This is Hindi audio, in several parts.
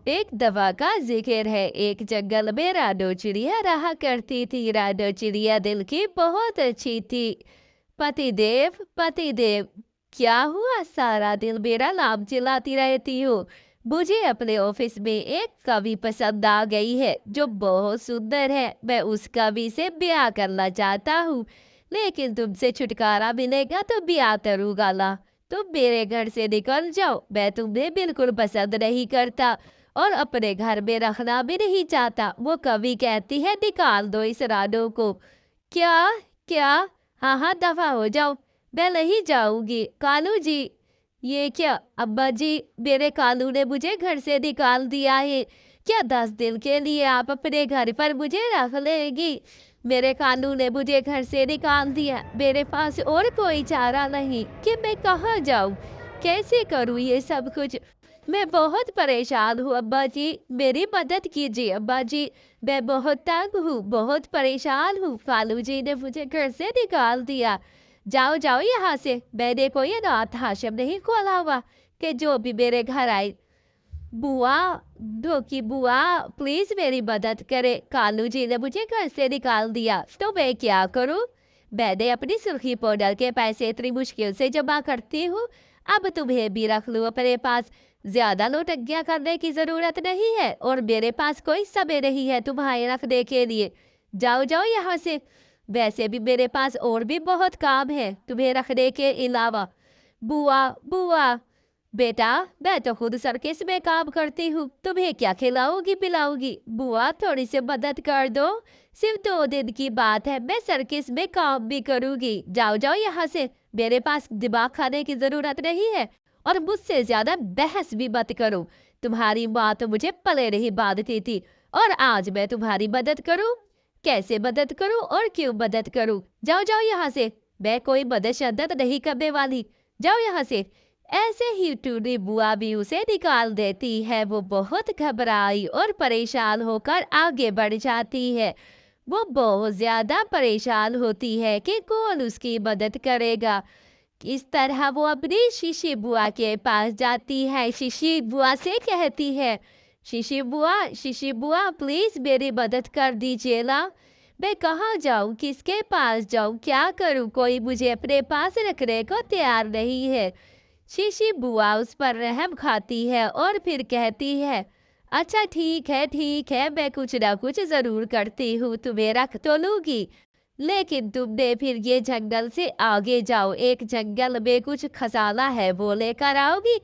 एक दवा का जिक्र है। एक जंगल में रानो चिड़िया रहा करती थी। रानो चिड़िया दिल की बहुत अच्छी थी। पतिदेव, पतिदेव, क्या हुआ? सारा दिन मेरा नाम चिल्लाती रहती हो। मुझे अपने ऑफिस में एक कवि पसंद आ गई है जो बहुत सुंदर है। मैं उस कवि से ब्याह करना चाहता हूँ, लेकिन तुमसे छुटकारा मिलेगा तो ब्याह करूंगा ना। तुम मेरे घर से निकल जाओ, मैं तुम्हें बिल्कुल पसंद नहीं करता और अपने घर में रखना भी नहीं चाहता। वो कवि कहती है, निकाल दो इस रानो को। क्या? क्या? हाँ हाँ, दफा हो जाओ। मैं नहीं जाऊंगी। कालू जी, ये क्या? अब्बा जी, मेरे कालू ने मुझे घर से निकाल दिया है। क्या 10 दिन के लिए आप अपने घर पर मुझे रख लेगी? मेरे कालू ने मुझे घर से निकाल दिया। मेरे पास और कोई चारा नहीं कि मैं कहाँ जाऊं, कैसे करूं ये सब कुछ। मैं बहुत परेशान हूँ अब्बा जी, मेरी मदद कीजिए अब्बा जी। मैं बहुत तंग हूँ, बहुत परेशान हूँ। कालू जी ने मुझे घर से निकाल दिया। जाओ जाओ यहाँ से। मैंने कोई अनाथ आश्रम नहीं खोला हुआ कि जो भी मेरे घर आए। बुआ, धोखी बुआ, प्लीज मेरी मदद करे। कालू जी ने मुझे घर से निकाल दिया तो मैं क्या करूं? मैंने अपनी सुर्खी पाउडर के पैसे इतनी मुश्किल से जमा करती हूँ, अब तुम्हें भी रख लूं अपने पास। ज्यादा नौटंकियां करने की जरूरत नहीं है और मेरे पास कोई समय नहीं है तुम्हारे रखने के लिए। जाओ जाओ यहाँ से। वैसे भी मेरे पास और भी बहुत काम है तुम्हें रखने के अलावा। बुआ, बुआ, बेटा, मैं तो खुद सर्कस में काम करती हूँ, तुम्हें क्या खिलाऊंगी पिलाऊंगी? बुआ, थोड़ी सी मदद कर दो। सिर्फ 2 दिन की बात है, मैं सर्कस में काम भी करूंगी। जाओ जाओ यहाँ से। मेरे पास दिमाग खाने की जरूरत नहीं है और मुझसे ज्यादा बहस भी मत करो। तुम्हारी माँ तो मुझे पले नहीं बांधती थी और आज मैं तुम्हारी मदद करूं? कैसे मदद करूं और क्यों मदद करूं? जाओ जाओ यहाँ से। मैं कोई मदद शदत नहीं करने वाली। जाओ यहाँ से। ऐसे ही टूनी बुआ भी उसे निकाल देती है। वो बहुत घबराई और परेशान होकर आगे बढ़ जाती है। वो बहुत ज्यादा परेशान होती है कि कौन उसकी मदद करेगा। इस तरह वो अपनी शीशी बुआ के पास जाती है। शीशी बुआ से कहती है, शीशी बुआ, शीशी बुआ, प्लीज मेरी मदद कर दीजिए ना। मैं कहाँ जाऊँ, किसके पास जाऊँ, क्या करूँ? कोई मुझे अपने पास रखने को तैयार नहीं है। शीशी बुआ उस पर रहम खाती है और फिर कहती है, अच्छा ठीक है, मैं कुछ ना कुछ जरूर करती हूँ, तुम्हें रख तो लूंगी। लेकिन तुमने फिर ये जंगल से आगे जाओ, एक जंगल में कुछ खजाना है, वो लेकर आओगी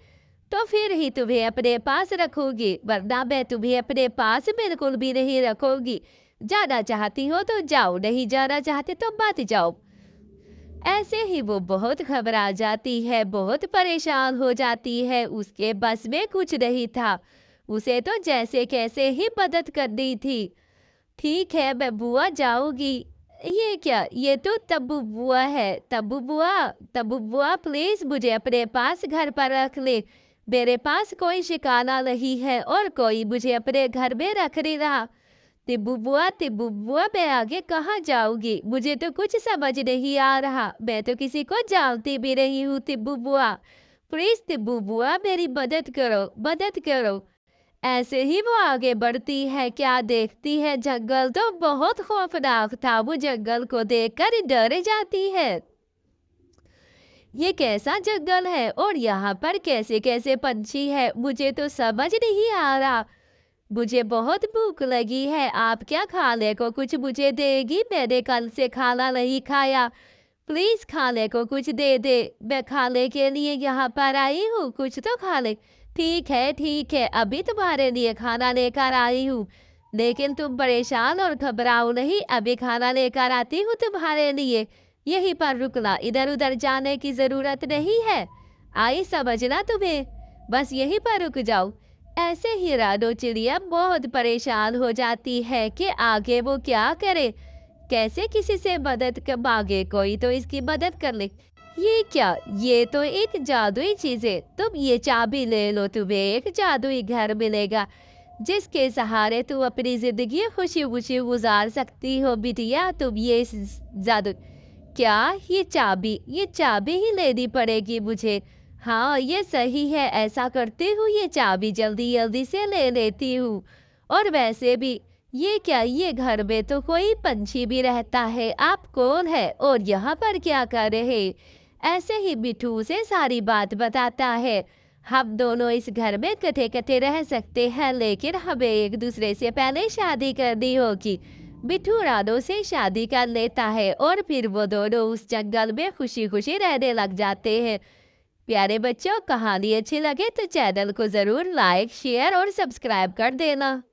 तो फिर ही तुम्हें अपने पास रखूंगी, वरना मैं तुम्हें अपने पास बिल्कुल भी नहीं रखूंगी। जाना चाहती हो तो जाओ, नहीं जाना चाहते तो मत जाओ। ऐसे ही वो बहुत घबरा जाती है, बहुत परेशान हो जाती है। उसके बस में कुछ नहीं था, उसे तो जैसे कैसे ही मदद करनी थी। ठीक है, मैं बुआ जाऊंगी। ये क्या? ये तो तब्बू बुआ है। तब्बू बुआ, तब्बू बुआ, प्लीज मुझे अपने पास घर पर रख ले। मेरे पास कोई ठिकाना नहीं है और कोई मुझे अपने घर में रख नहीं रहा। तिब्बू बुआ, तिब्बू बुआ, मैं आगे कहाँ जाऊंगी? मुझे तो कुछ समझ नहीं आ रहा। मैं तो किसी को जानती भी नहीं हूँ। तिब्बू बुआ, प्लीज तिब्बू बुआ, मेरी मदद करो, मदद करो। ऐसे ही वो आगे बढ़ती है। क्या देखती है? जंगल तो बहुत खौफनाक था। वो जंगल को देखकर डर जाती है। ये कैसा जंगल है और यहाँ पर कैसे कैसे पंछी है? मुझे तो समझ नहीं आ रहा। मुझे बहुत भूख लगी है। आप क्या खाने को कुछ मुझे देगी? मैंने कल से खाना नहीं खाया। प्लीज खाने को कुछ दे दे। मैं खाने के लिए यहाँ पर आई हूँ, कुछ तो खा ले। ठीक है, अभी तुम्हारे लिए खाना लेकर आई हूँ। लेकिन तुम परेशान और घबराओ नहीं, अभी खाना लेकर आती हूँ तुम्हारे लिए। यहीं पर रुकना, इधर उधर जाने की जरूरत नहीं है। आई समझना तुम्हें? बस यहीं पर रुक जाओ। ऐसे ही रानो चिड़िया बहुत परेशान हो जाती है कि आगे वो क्या करे, कैसे किसी से मदद मांगे, कोई तो इसकी मदद कर ले। ये क्या? ये तो एक जादुई चीज है। तुम ये चाबी ले लो, तुम्हें एक जादुई घर मिलेगा जिसके सहारे तुम अपनी जिंदगी खुशी खुशी गुजार सकती हो। बिटिया, तुम ये जादू, क्या? ये चाबी ही लेनी पड़ेगी मुझे? हाँ, ये सही है, ऐसा करती हूँ, ये चाबी जल्दी-जल्दी से ले लेती हूँ। और वैसे भी ये क्या, ये घर में तो कोई पंछी भी रहता है, आप कौन है और यहाँ पर क्या कर रहे? ऐसे ही बिट्टू से सारी बात बताता है। हम दोनों इस घर में कटे-कटे रह सकते हैं, लेकिन हमें एक-दूसरे से पहले शादी करनी होगी। बिट्टू रानो से शादी कर लेता है और फिर वो दोनों उस जंगल में खुशी-खुशी रहने लग जाते हैं। प्यारे बच्चों, कहानी अच्छी लगे तो चैनल को ज़रूर लाइक, शेयर और सब्सक्राइब कर देना।